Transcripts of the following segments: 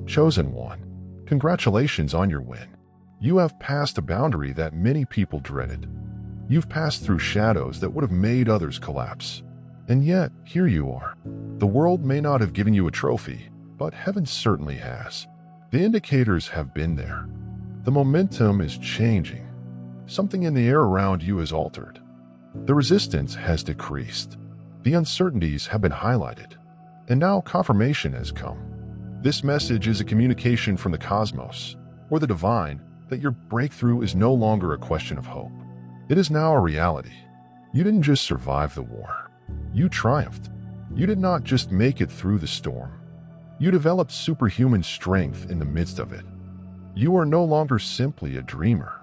Chosen one, congratulations on your win. You have passed a boundary that many people dreaded. You've passed through shadows that would have made others collapse. And yet, here you are. The world may not have given you a trophy, but heaven certainly has. The indicators have been there. The momentum is changing. Something in the air around you is altered. The resistance has decreased. The uncertainties have been highlighted. And now confirmation has come. This message is a communication from the cosmos, or the divine, that your breakthrough is no longer a question of hope. It is now a reality. You didn't just survive the war. You triumphed. You did not just make it through the storm. You developed superhuman strength in the midst of it. You are no longer simply a dreamer.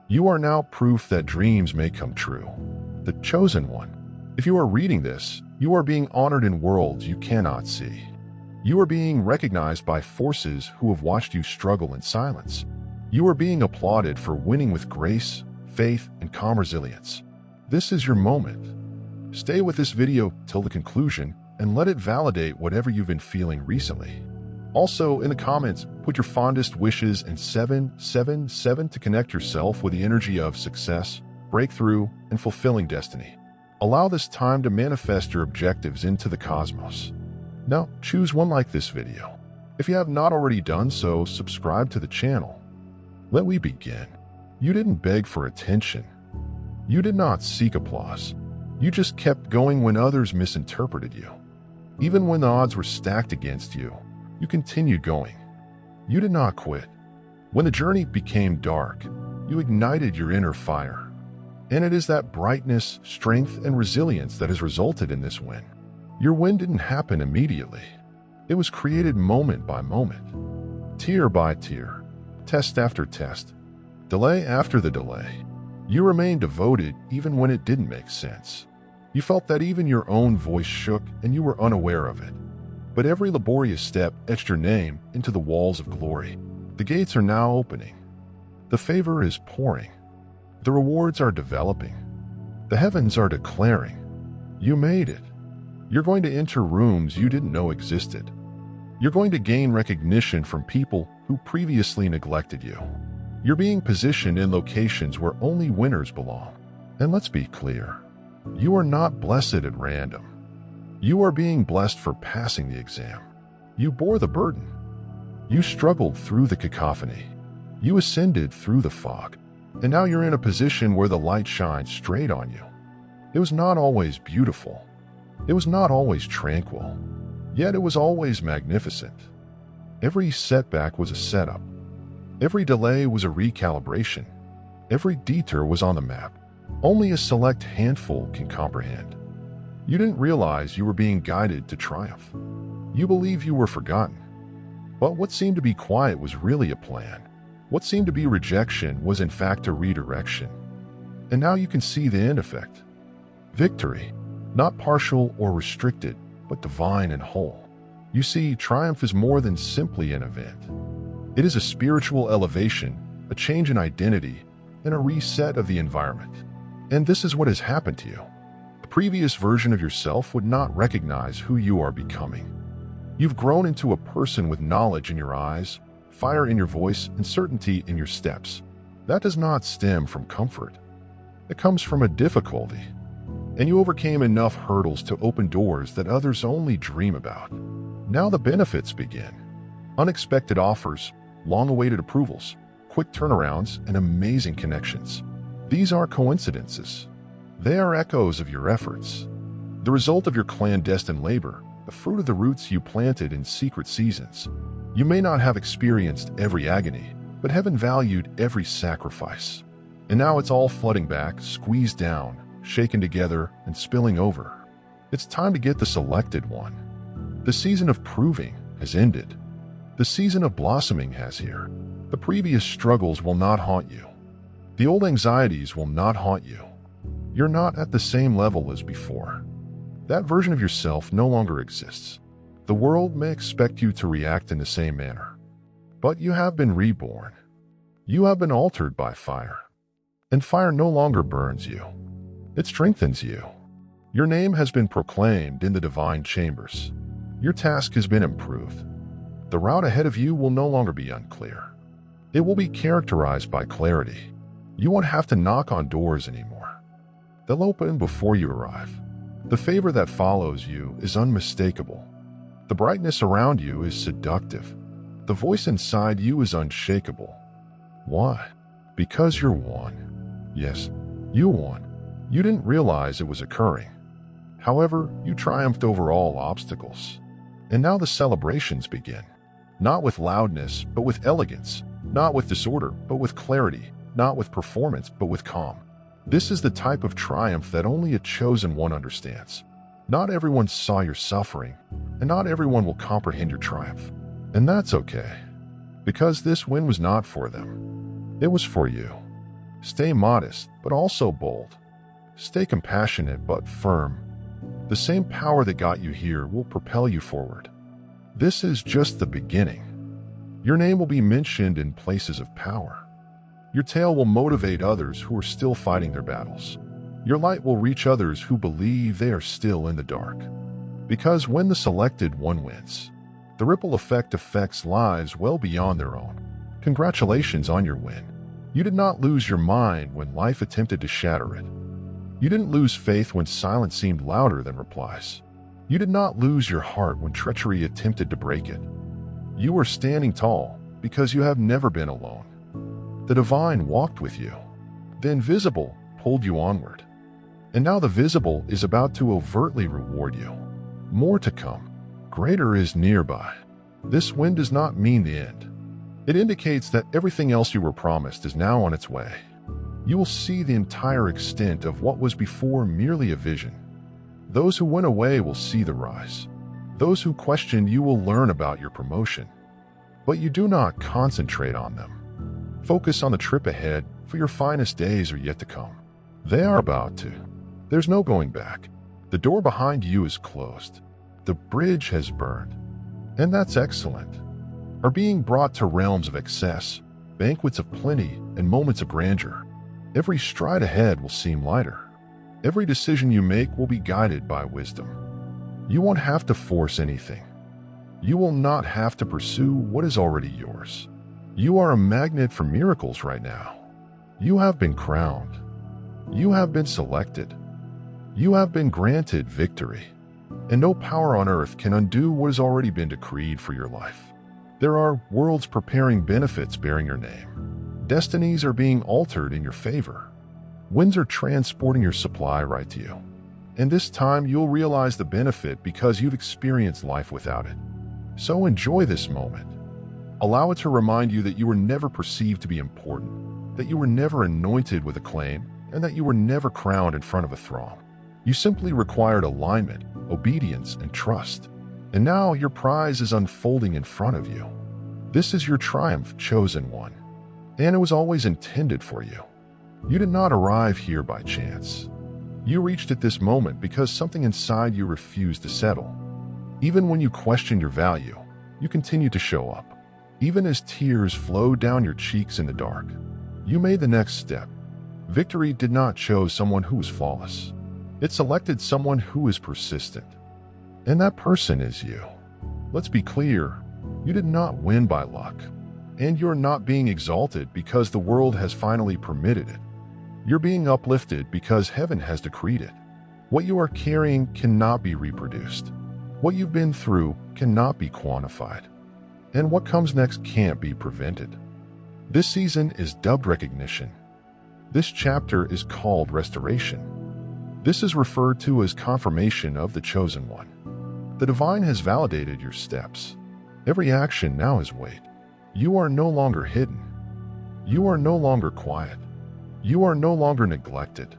You are now proof that dreams may come true. The chosen one. If you are reading this, you are being honored in worlds you cannot see. You are being recognized by forces who have watched you struggle in silence. You are being applauded for winning with grace, faith, and calm resilience. This is your moment. Stay with this video till the conclusion and let it validate whatever you've been feeling recently. Also, in the comments, put your fondest wishes and 777 to connect yourself with the energy of success, breakthrough, and fulfilling destiny. Allow this time to manifest your objectives into the cosmos. Now, choose one like this video. If you have not already done so, subscribe to the channel. Let we begin. You didn't beg for attention. You did not seek applause. You just kept going when others misinterpreted you. Even when the odds were stacked against you, you continued going. You did not quit. When the journey became dark, you ignited your inner fire. And it is that brightness, strength, and resilience that has resulted in this win. Your win didn't happen immediately. It was created moment by moment, tier by tier, test after test, delay after the delay. You remained devoted even when it didn't make sense. You felt that even your own voice shook and you were unaware of it. But every laborious step etched your name into the walls of glory. The gates are now opening. The favor is pouring. The rewards are developing. The heavens are declaring, you made it. You're going to enter rooms you didn't know existed. You're going to gain recognition from people who previously neglected you. You're being positioned in locations where only winners belong. And let's be clear, you are not blessed at random. You are being blessed for passing the exam. You bore the burden. You struggled through the cacophony. You ascended through the fog. And now you're in a position where the light shines straight on you. It was not always beautiful. It was not always tranquil. Yet it was always magnificent. Every setback was a setup. Every delay was a recalibration. Every detour was on the map. Only a select handful can comprehend. You didn't realize you were being guided to triumph. You believed you were forgotten. But what seemed to be quiet was really a plan. What seemed to be rejection was in fact a redirection. And now you can see the end effect. Victory, not partial or restricted, but divine and whole. You see, triumph is more than simply an event. It is a spiritual elevation, a change in identity, and a reset of the environment. And this is what has happened to you. The previous version of yourself would not recognize who you are becoming. You've grown into a person with knowledge in your eyes, fire in your voice, and certainty in your steps. That does not stem from comfort. It comes from a difficulty. And you overcame enough hurdles to open doors that others only dream about. Now the benefits begin. Unexpected offers, long-awaited approvals, quick turnarounds, and amazing connections. These aren't coincidences. They are echoes of your efforts. The result of your clandestine labor, the fruit of the roots you planted in secret seasons. You may not have experienced every agony, but heaven valued every sacrifice. And now it's all flooding back, squeezed down, shaken together, and spilling over. It's time to get the selected one. The season of proving has ended. The season of blossoming has here. The previous struggles will not haunt you. The old anxieties will not haunt you. You're not at the same level as before. That version of yourself no longer exists. The world may expect you to react in the same manner. But you have been reborn. You have been altered by fire. And fire no longer burns you. It strengthens you. Your name has been proclaimed in the divine chambers. Your task has been improved. The route ahead of you will no longer be unclear. It will be characterized by clarity. You won't have to knock on doors anymore. They'll open before you arrive. The favor that follows you is unmistakable. The brightness around you is seductive. The voice inside you is unshakable. Why? Because you're one. Yes, you won. You didn't realize it was occurring. However, you triumphed over all obstacles. And now the celebrations begin. Not with loudness, but with elegance. Not with disorder, but with clarity. Not with performance, but with calm. This is the type of triumph that only a chosen one understands. Not everyone saw your suffering, and not everyone will comprehend your triumph. And that's okay, because this win was not for them. It was for you. Stay modest, but also bold. Stay compassionate, but firm. The same power that got you here will propel you forward. This is just the beginning. Your name will be mentioned in places of power. Your tale will motivate others who are still fighting their battles. Your light will reach others who believe they are still in the dark. Because when the selected one wins, the ripple effect affects lives well beyond their own. Congratulations on your win. You did not lose your mind when life attempted to shatter it. You didn't lose faith when silence seemed louder than replies. You did not lose your heart when treachery attempted to break it. You are standing tall because you have never been alone. The divine walked with you. The invisible pulled you onward. And now the visible is about to overtly reward you. More to come. Greater is nearby. This win does not mean the end. It indicates that everything else you were promised is now on its way. You will see the entire extent of what was before merely a vision. Those who went away will see the rise. Those who questioned you will learn about your promotion. But you do not concentrate on them. Focus on the trip ahead, for your finest days are yet to come. They are about to. There's no going back. The door behind you is closed. The bridge has burned. And that's excellent. Are being brought to realms of excess, banquets of plenty, and moments of grandeur. Every stride ahead will seem lighter. Every decision you make will be guided by wisdom. You won't have to force anything. You will not have to pursue what is already yours. You are a magnet for miracles right now. You have been crowned. You have been selected. You have been granted victory. And no power on earth can undo what has already been decreed for your life. There are worlds preparing benefits bearing your name. Destinies are being altered in your favor. Winds are transporting your supply right to you. And this time you'll realize the benefit because you've experienced life without it. So enjoy this moment. Allow it to remind you that you were never perceived to be important, that you were never anointed with acclaim, and that you were never crowned in front of a throng. You simply required alignment, obedience, and trust. And now your prize is unfolding in front of you. This is your triumph, chosen one. And it was always intended for you. You did not arrive here by chance. You reached at this moment because something inside you refused to settle. Even when you questioned your value, you continued to show up. Even as tears flowed down your cheeks in the dark, you made the next step. Victory did not choose someone who was flawless. It selected someone who is persistent. And that person is you. Let's be clear, you did not win by luck. And you're not being exalted because the world has finally permitted it. You're being uplifted because heaven has decreed it. What you are carrying cannot be reproduced. What you've been through cannot be quantified. And what comes next can't be prevented. This season is dubbed recognition. This chapter is called restoration. This is referred to as confirmation of the chosen one. The divine has validated your steps. Every action now has weight. You are no longer hidden. You are no longer quiet. You are no longer neglected.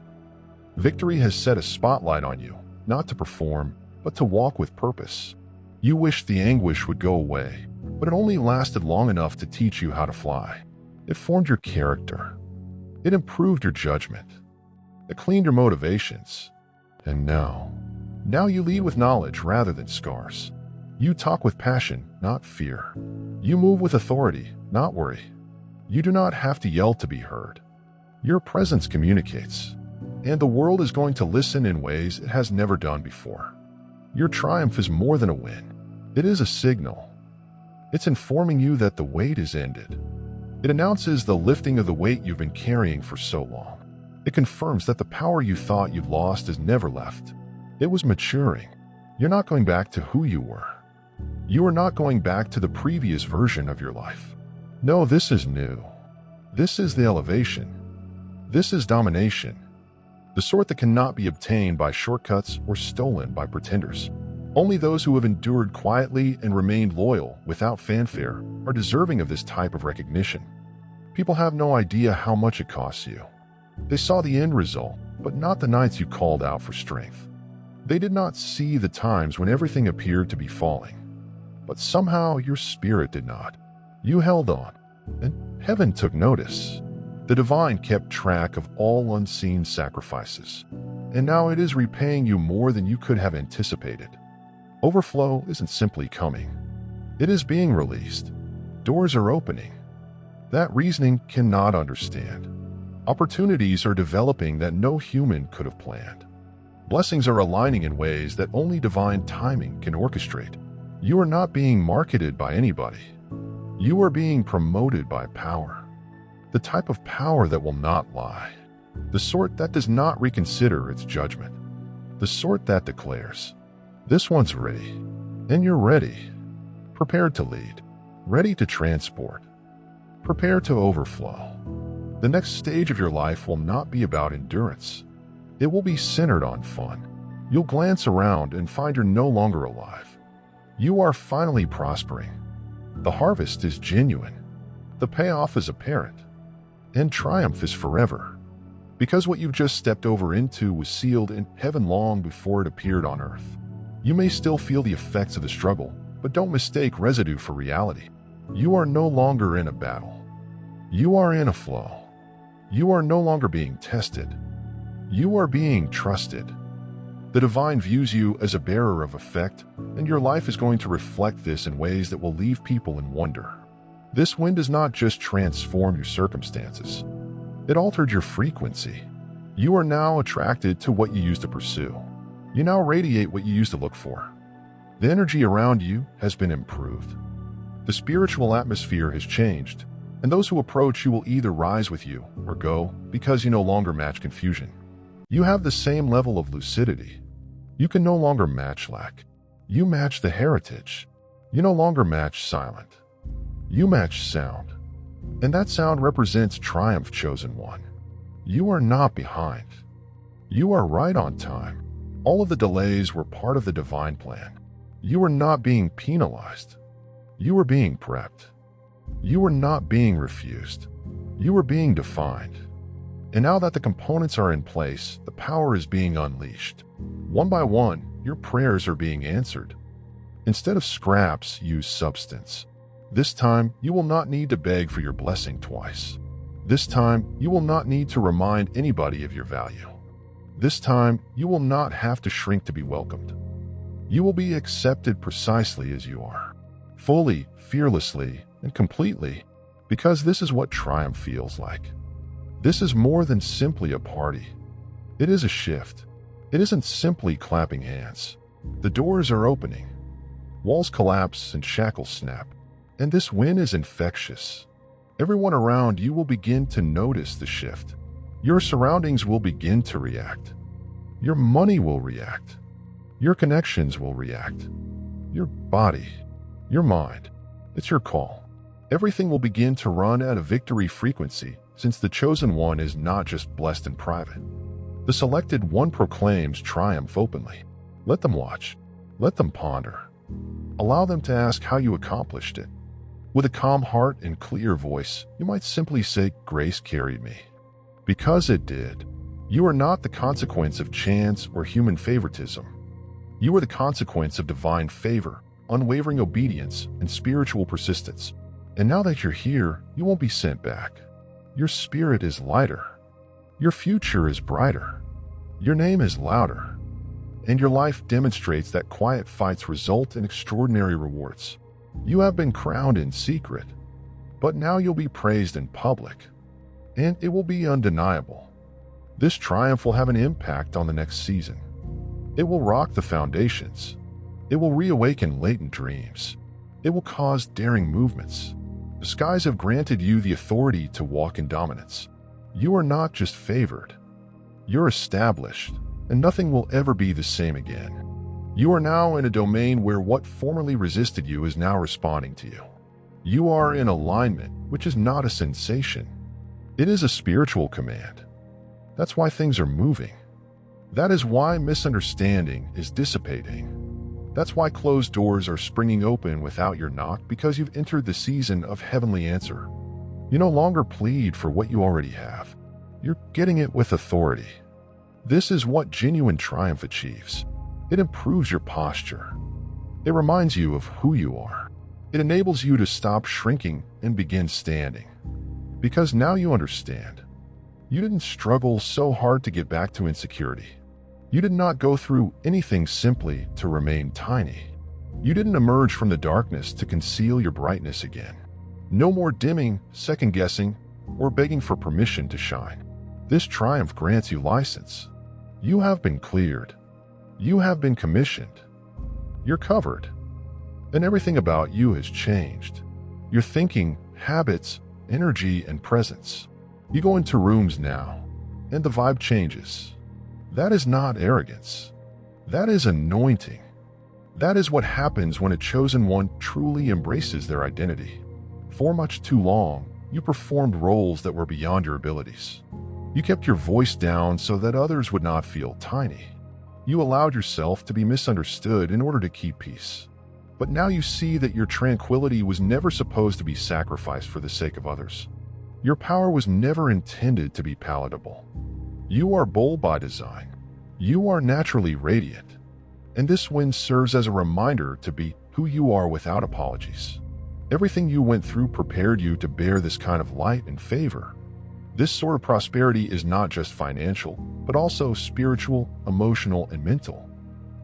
Victory has set a spotlight on you, not to perform, but to walk with purpose. You wished the anguish would go away, but it only lasted long enough to teach you how to fly. It formed your character. It improved your judgment. It cleaned your motivations. And now you lead with knowledge rather than scars. You talk with passion, not fear. You move with authority, not worry. You do not have to yell to be heard. Your presence communicates, and the world is going to listen in ways it has never done before. Your triumph is more than a win. It is a signal. It's informing you that the wait is ended. It announces the lifting of the weight you've been carrying for so long. It confirms that the power you thought you'd lost has never left. It was maturing. You're not going back to who you were. You are not going back to the previous version of your life. No, this is new. This is the elevation. This is domination. The sort that cannot be obtained by shortcuts or stolen by pretenders. Only those who have endured quietly and remained loyal without fanfare are deserving of this type of recognition. People have no idea how much it costs you. They saw the end result, but not the nights you called out for strength. They did not see the times when everything appeared to be falling. But somehow your spirit did not. You held on, and heaven took notice. The divine kept track of all unseen sacrifices, and now it is repaying you more than you could have anticipated. Overflow isn't simply coming. It is being released. Doors are opening that reasoning cannot understand. Opportunities are developing that no human could have planned. Blessings are aligning in ways that only divine timing can orchestrate. You are not being marketed by anybody. You are being promoted by power. The type of power that will not lie. The sort that does not reconsider its judgment. The sort that declares, "This one's ready." And you're ready. Prepared to lead. Ready to transport. Prepare to overflow. The next stage of your life will not be about endurance. It will be centered on fun. You'll glance around and find you're no longer alive. You are finally prospering. The harvest is genuine. The payoff is apparent. And triumph is forever. Because what you've just stepped over into was sealed in heaven long before it appeared on earth. You may still feel the effects of the struggle, but don't mistake residue for reality. You are no longer in a battle. You are in a flow. You are no longer being tested. You are being trusted. The divine views you as a bearer of effect, and your life is going to reflect this in ways that will leave people in wonder. This wind does not just transform your circumstances. It altered your frequency. You are now attracted to what you used to pursue. You now radiate what you used to look for. The energy around you has been improved. The spiritual atmosphere has changed, and those who approach you will either rise with you or go because you no longer match confusion. You have the same level of lucidity. You can no longer match lack. You match the heritage. You no longer match silent. You match sound. And that sound represents triumph, chosen one. You are not behind. You are right on time. All of the delays were part of the divine plan. You are not being penalized. You are being prepped. You are not being refused. You are being defined. And now that the components are in place, the power is being unleashed. One by one, your prayers are being answered. Instead of scraps, use substance. This time, you will not need to beg for your blessing twice. This time, you will not need to remind anybody of your value. This time, you will not have to shrink to be welcomed. You will be accepted precisely as you are. Fully, fearlessly, and completely, because this is what triumph feels like. This is more than simply a party. It is a shift. It isn't simply clapping hands. The doors are opening. Walls collapse and shackles snap. And this win is infectious. Everyone around you will begin to notice the shift. Your surroundings will begin to react. Your money will react. Your connections will react. Your body, your mind, it's your call. Everything will begin to run at a victory frequency, since the chosen one is not just blessed in private. The selected one proclaims triumph openly. Let them watch. Let them ponder. Allow them to ask how you accomplished it. With a calm heart and clear voice, you might simply say, "Grace carried me." Because it did. You are not the consequence of chance or human favoritism. You are the consequence of divine favor, unwavering obedience, and spiritual persistence. And now that you're here, you won't be sent back. Your spirit is lighter. Your future is brighter. Your name is louder. And your life demonstrates that quiet fights result in extraordinary rewards. You have been crowned in secret, but now you'll be praised in public. And it will be undeniable. This triumph will have an impact on the next season. It will rock the foundations. It will reawaken latent dreams. It will cause daring movements. The skies have granted you the authority to walk in dominance. You are not just favored. You're established, and nothing will ever be the same again. You are now in a domain where what formerly resisted you is now responding to you. You are in alignment, which is not a sensation. It is a spiritual command. That's why things are moving. That is why misunderstanding is dissipating. That's why closed doors are springing open without your knock, because you've entered the season of heavenly answer. You no longer plead for what you already have. You're getting it with authority. This is what genuine triumph achieves. It improves your posture. It reminds you of who you are. It enables you to stop shrinking and begin standing. Because now you understand. You didn't struggle so hard to get back to insecurity. You did not go through anything simply to remain tiny. You didn't emerge from the darkness to conceal your brightness again. No more dimming, second-guessing, or begging for permission to shine. This triumph grants you license. You have been cleared. You have been commissioned. You're covered. And everything about you has changed. Your thinking, habits, energy, and presence. You go into rooms now, and the vibe changes. That is not arrogance. That is anointing. That is what happens when a chosen one truly embraces their identity. For much too long, you performed roles that were beyond your abilities. You kept your voice down so that others would not feel tiny. You allowed yourself to be misunderstood in order to keep peace. But now you see that your tranquility was never supposed to be sacrificed for the sake of others. Your power was never intended to be palatable. You are bold by design. You are naturally radiant. And this win serves as a reminder to be who you are without apologies. Everything you went through prepared you to bear this kind of light and favor. This sort of prosperity is not just financial, but also spiritual, emotional, and mental.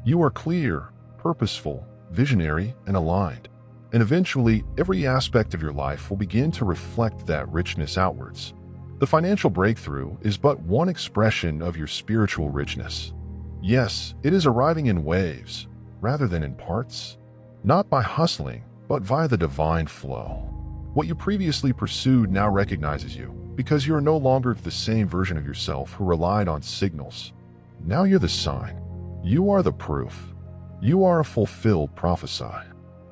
You are clear, purposeful, visionary, and aligned. And eventually, every aspect of your life will begin to reflect that richness outwards. The financial breakthrough is but one expression of your spiritual richness. Yes, it is arriving in waves, rather than in parts. Not by hustling, but via the divine flow. What you previously pursued now recognizes you, because you are no longer the same version of yourself who relied on signals. Now you're the sign. You are the proof. You are a fulfilled prophecy.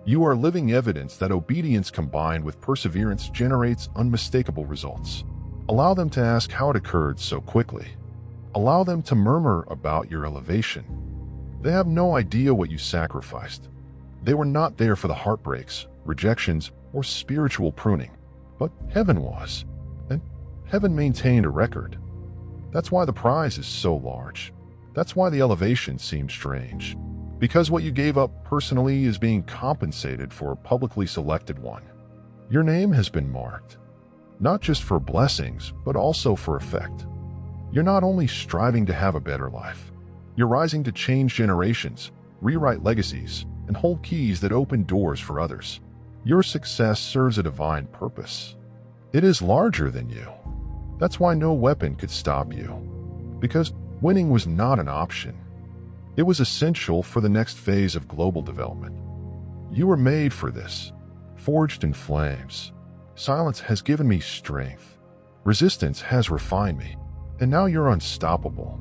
You are living evidence that obedience combined with perseverance generates unmistakable results. Allow them to ask how it occurred so quickly. Allow them to murmur about your elevation. They have no idea what you sacrificed. They were not there for the heartbreaks, rejections, or spiritual pruning. But heaven was, and heaven maintained a record. That's why the prize is so large. That's why the elevation seems strange. Because what you gave up personally is being compensated for a publicly selected one. Your name has been marked. Not just for blessings, but also for effect. You're not only striving to have a better life, you're rising to change generations, rewrite legacies, and hold keys that open doors for others. Your success serves a divine purpose. It is larger than you. That's why no weapon could stop you. Because winning was not an option. It was essential for the next phase of global development. You were made for this, forged in flames. Silence has given me strength. Resistance has refined me. And now you're unstoppable.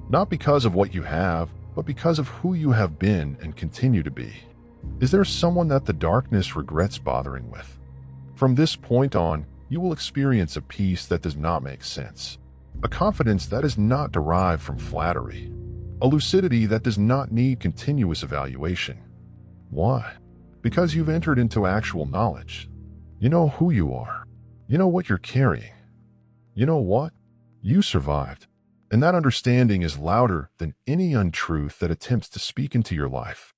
Not because of what you have, but because of who you have been and continue to be. Is there someone that the darkness regrets bothering with? From this point on, you will experience a peace that does not make sense. A confidence that is not derived from flattery. A lucidity that does not need continuous evaluation. Why? Because you've entered into actual knowledge. You know who you are. You know what you're carrying. You know what? You survived. And that understanding is louder than any untruth that attempts to speak into your life.